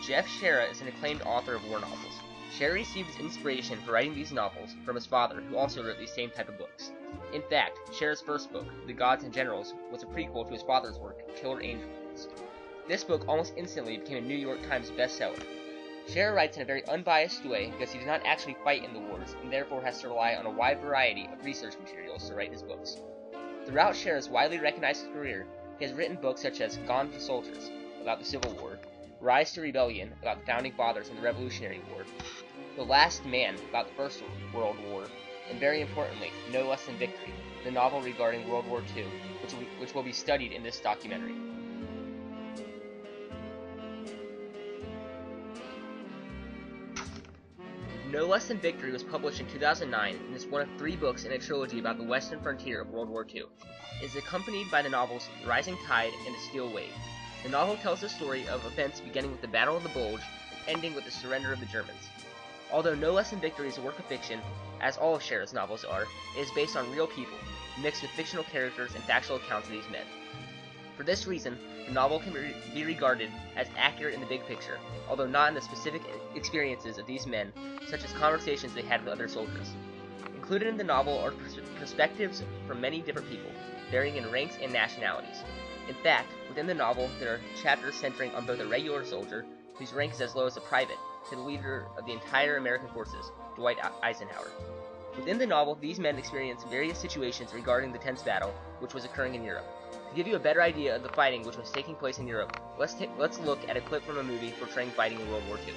Jeff Shara is an acclaimed author of war novels. Shara received his inspiration for writing these novels from his father, who also wrote these same type of books. In fact, Shara's first book, The Gods and Generals, was a prequel to his father's work, Killer Angels. This book almost instantly became a New York Times bestseller. Shara writes in a very unbiased way because he does not actually fight in the wars, and therefore has to rely on a wide variety of research materials to write his books. Throughout Shara's widely recognized career, he has written books such as Gone for Soldiers, about the Civil War, Rise to Rebellion, about the Founding Fathers and the Revolutionary War, The Last Man, about the First World War, and very importantly, No Less Than Victory, the novel regarding World War II, which will be studied in this documentary. No Less Than Victory was published in 2009 and is one of 3 books in a trilogy about the western frontier of World War II. It is accompanied by the novels Rising Tide and The Steel Wave. The novel tells the story of events beginning with the Battle of the Bulge and ending with the surrender of the Germans. Although No Less Than Victory is a work of fiction, as all of Shara's novels are, it is based on real people, mixed with fictional characters and factual accounts of these men. For this reason, the novel can be regarded as accurate in the big picture, although not in the specific experiences of these men, such as conversations they had with other soldiers. Included in the novel are perspectives from many different people, varying in ranks and nationalities. In fact, within the novel, there are chapters centering on both a regular soldier, whose rank is as low as a private, to the leader of the entire American forces, Dwight Eisenhower. Within the novel, these men experience various situations regarding the tense battle, which was occurring in Europe. To give you a better idea of the fighting which was taking place in Europe, let's look at a clip from a movie portraying fighting in World War II.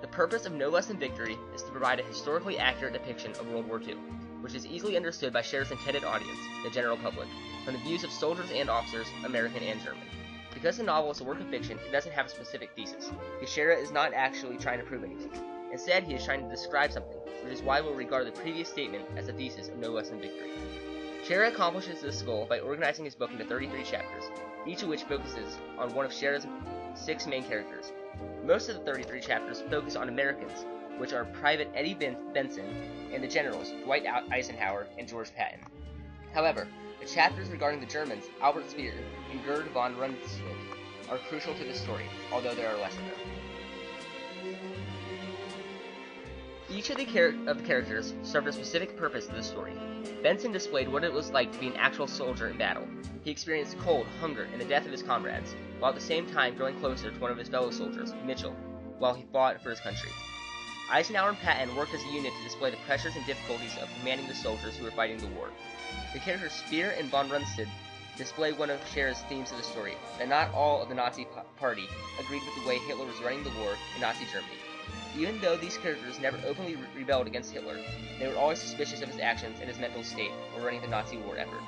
The purpose of No Less Than Victory is to provide a historically accurate depiction of World War II, which is easily understood by Shara's intended audience, the general public, from the views of soldiers and officers, American and German. Because the novel is a work of fiction, it doesn't have a specific thesis, because Shara is not actually trying to prove anything. Instead, he is trying to describe something, which is why we'll regard the previous statement as the thesis of No Less Than Victory. Shara accomplishes this goal by organizing his book into 33 chapters, each of which focuses on one of Shara's 6 main characters. Most of the 33 chapters focus on Americans, which are Private Eddie Benson and the generals Dwight Eisenhower and George Patton. However, the chapters regarding the Germans, Albert Speer and Gerd von Rundstedt, are crucial to the story, although there are less of them. Each of the characters served a specific purpose to the story. Benson displayed what it was like to be an actual soldier in battle. He experienced cold, hunger, and the death of his comrades, while at the same time growing closer to one of his fellow soldiers, Mitchell, while he fought for his country. Eisenhower and Patton worked as a unit to display the pressures and difficulties of commanding the soldiers who were fighting the war. The characters Speer and von Rundstedt display one of Shera's themes of the story, that not all of the Nazi party agreed with the way Hitler was running the war in Nazi Germany. Even though these characters never openly rebelled against Hitler, they were always suspicious of his actions and his mental state while running the Nazi war effort.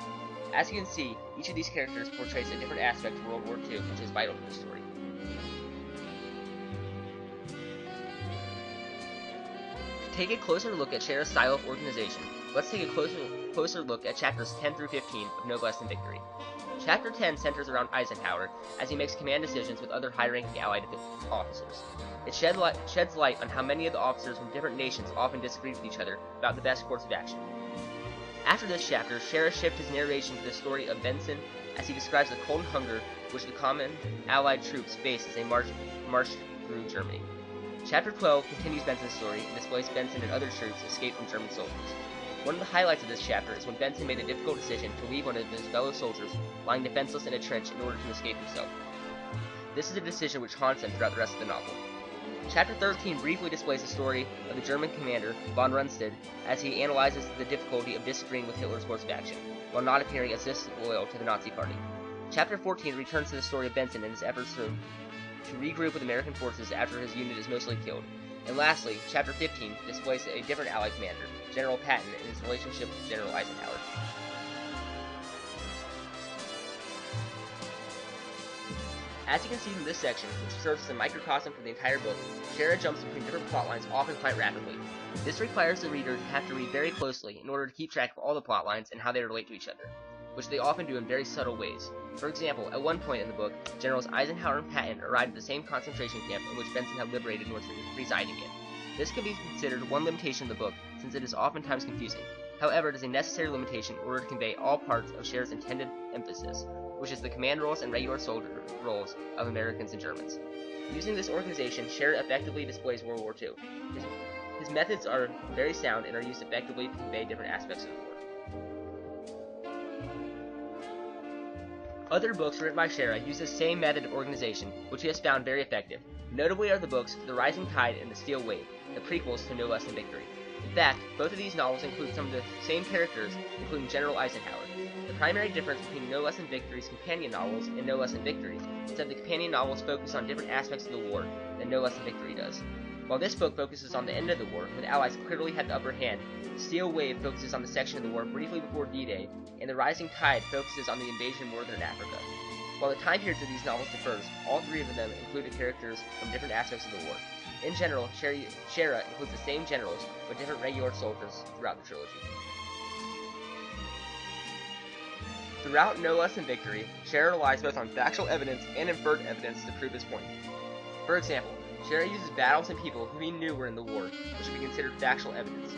As you can see, each of these characters portrays a different aspect of World War II, which is vital to the story. To take a closer look at Shera's style of organization, let's take a closer look at chapters 10 through 15 of No Less Than Victory. Chapter 10 centers around Eisenhower as he makes command decisions with other high-ranking Allied officers. It sheds light on how many of the officers from different nations often disagree with each other about the best course of action. After this chapter, Shera shifts his narration to the story of Benson as he describes the cold and hunger which the common Allied troops face as they march through Germany. Chapter 12 continues Benson's story and displays Benson and other troops escape from German soldiers. One of the highlights of this chapter is when Benson made a difficult decision to leave one of his fellow soldiers lying defenseless in a trench in order to escape himself. This is a decision which haunts him throughout the rest of the novel. Chapter 13 briefly displays the story of the German commander, von Rundstedt, as he analyzes the difficulty of disagreeing with Hitler's course of action, while not appearing as disloyal to the Nazi party. Chapter 14 returns to the story of Benson and his efforts to regroup with American forces after his unit is mostly killed. And lastly, Chapter 15 displays a different Allied commander, General Patton, and his relationship with General Eisenhower. As you can see from this section, which serves as a microcosm for the entire book, Shera jumps between different plotlines often quite rapidly. This requires the reader to have to read very closely in order to keep track of all the plotlines and how they relate to each other, which they often do in very subtle ways. For example, at one point in the book, Generals Eisenhower and Patton arrived at the same concentration camp in which Benson had liberated and was residing in. This can be considered one limitation of the book, since it is oftentimes confusing. However, it is a necessary limitation in order to convey all parts of Shera's intended emphasis, which is the command roles and regular soldier roles of Americans and Germans. Using this organization, Shera effectively displays World War II. His methods are very sound and are used effectively to convey different aspects of the war. Other books written by Shera use the same method of organization, which he has found very effective. Notably are the books The Rising Tide and The Steel Wave, the prequels to No Less Than Victory. In fact, both of these novels include some of the same characters, including General Eisenhower. The primary difference between No Less Than Victory's companion novels and No Less Than Victory is that the companion novels focus on different aspects of the war than No Less Than Victory does. While this book focuses on the end of the war, when the Allies clearly had the upper hand, Steel Wave focuses on the section of the war briefly before D-Day, and The Rising Tide focuses on the invasion of northern Africa. While the time periods of these novels differs, all three of them included characters from different aspects of the war. In general, Shera includes the same generals, but different regular soldiers throughout the trilogy. Throughout No Less Than Victory, Shera relies both on factual evidence and inferred evidence to prove his point. For example, Shera uses battles and people who he knew were in the war, which would be considered factual evidence.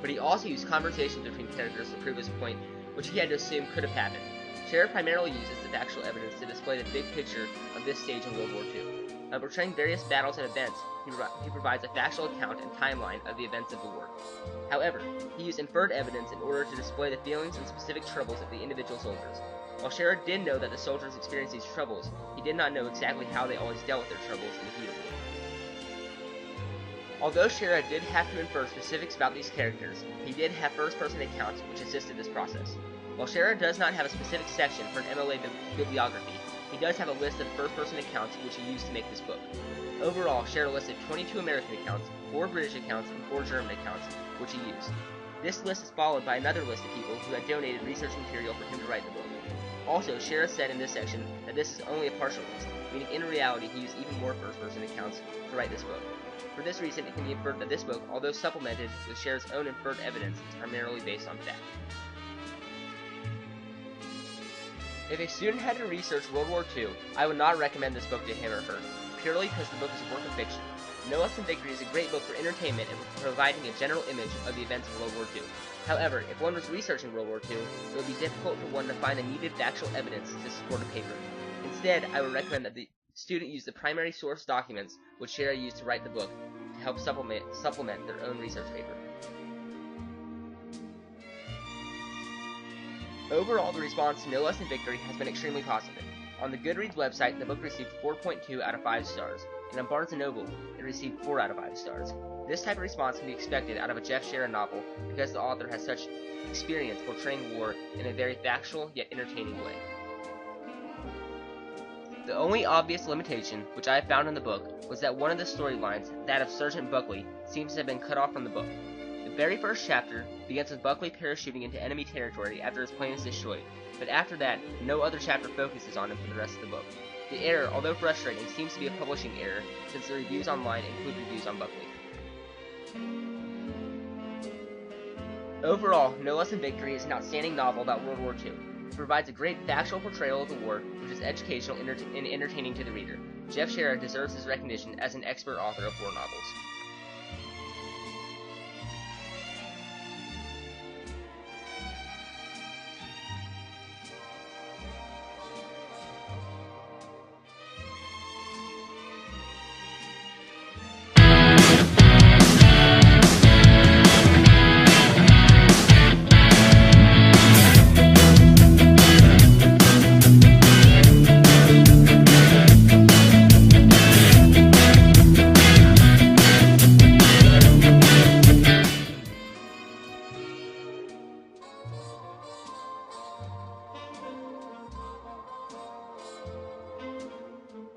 But he also used conversations between characters to prove his point, which he had to assume could have happened. Shera primarily uses the factual evidence to display the big picture of this stage in World War II. By portraying various battles and events, he provides a factual account and timeline of the events of the war. However, he used inferred evidence in order to display the feelings and specific troubles of the individual soldiers. While Shera did know that the soldiers experienced these troubles, he did not know exactly how they always dealt with their troubles in the heat of war. Although Shera did have to infer specifics about these characters, he did have first-person accounts which assisted this process. While Shera does not have a specific section for an MLA bibliography, he does have a list of first-person accounts which he used to make this book. Overall, Shera listed 22 American accounts, 4 British accounts, and 4 German accounts, which he used. This list is followed by another list of people who had donated research material for him to write the book. Also, Shera said in this section that this is only a partial list, meaning in reality he used even more first-person accounts to write this book. For this reason, it can be inferred that this book, although supplemented with Shera's own inferred evidence, is primarily based on fact. If a student had to research World War II, I would not recommend this book to him or her, purely because the book is a work of fiction. No Less Than Victory is a great book for entertainment and for providing a general image of the events of World War II. However, if one was researching World War II, it would be difficult for one to find the needed factual evidence to support a paper. Instead, I would recommend that the student use the primary source documents which Shera used to write the book to help supplement their own research paper. Overall, the response to No Less Than Victory has been extremely positive. On the Goodreads website, the book received 4.2 out of 5 stars, and on Barnes & Noble, it received 4 out of 5 stars. This type of response can be expected out of a Jeff Shera novel because the author has such experience portraying war in a very factual yet entertaining way. The only obvious limitation, which I have found in the book, was that one of the storylines, that of Sergeant Buckley, seems to have been cut off from the book. The very first chapter begins with Buckley parachuting into enemy territory after his plane is destroyed, but after that, no other chapter focuses on him for the rest of the book. The error, although frustrating, seems to be a publishing error, since the reviews online include reviews on Buckley. Overall, No Less Than Victory is an outstanding novel about World War II. It provides a great factual portrayal of the war, which is educational and entertaining to the reader. Jeff Shara deserves his recognition as an expert author of war novels.